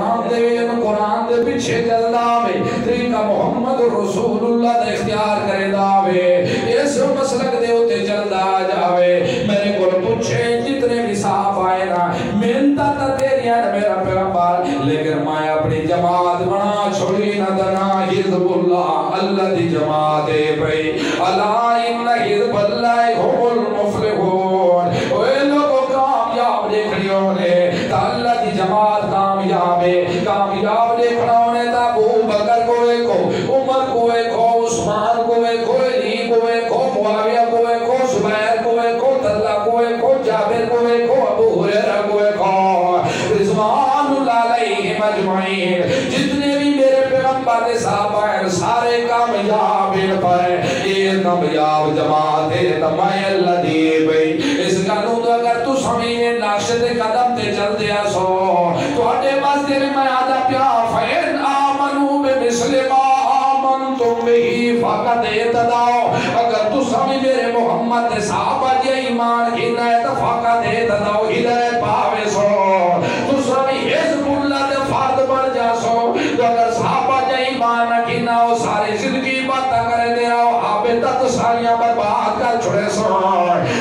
قرآن دے پیچھے چلدا وے طریقہ محمد رسول اللہ دا اختیار کرے دا وے اس مسلک دے ہوتے چلدا جاوے میرے کو پوچھے جتنے بھی صاحب آئے نا محنت تا تیریاں میرا پیغمبر لیکن میں اپنی جماعت بنا چھوڑی نہ دنا حزب اللہ اللہ دی جماعت ہے بھئی الا ان حزب اللہ هم المفلحون اے لوگوں کامیاب دیکھ لیوں نے تا اللہ دی جماعت کامیاب ہے کامیاب دیکھ لیوں نے تا ابو بکر کو عمر کو عثمان کو علی کو معاویہ کو زبیر کو طلحہ کو جابر کو ابو ہریرہ کو رضوان اللہ علیہم اجمعین جتنے بھی میرے پیغمبر صحابہ ہیں سارے کامیاب ہیں یہ کامیاب جماعت ہے تمہیں اللہ دی بھئی اس قانون اگر تو سمیں نقشے قدم تے چل دیا سو تو اٹھے مسجد میں آدھا پیا فین آمنو بمثل ما آمنتم بہی فقط اعتداؤ اگر تو سمیں میرے محمد صحابہ جی ایمان کی نئے تو فقط اعتداؤ ہدایت پاوے سو تو سمیں حزب اللہ دے فرد بن جا سو تو اگر صحابہ جی ایمان کی نہ سارے زندگی بات کرے دے آؤ حابتت ساریاں برباد کر چھڑے سو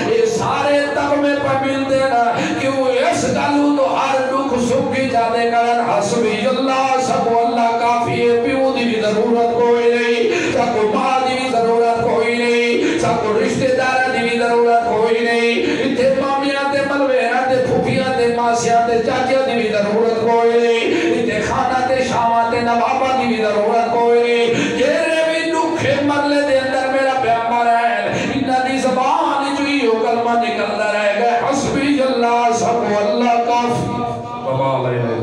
یہ سارے تغمے پر مل دینا کیوں اس گلو تو ہر دکھ سکھ کی جانے کرن حسبی اللہ سب اللہ کافی ہے پیو دی بھی ضرورت کوئی نہیں سب ماں دی بھی ضرورت کوئی نہیں سب رشتہ دار دی بھی ضرورت کوئی نہیں تے مامیاں تے ملویاں تے پھوپیاں تے ماسیاں تے چاچیاں دی بھی ضرورت کوئی نہیں تے خانہ تے شامہ تے نوابہ دی بھی ضرورت کوئی نہیں تیرے بھی دکھے مرلے دے اندر میرا پیغمبر ہے انہاں دی زبان جو ہی کلمہ نکلتا رہے گا حسبی اللہ سب اللہ کافی بابا علیہ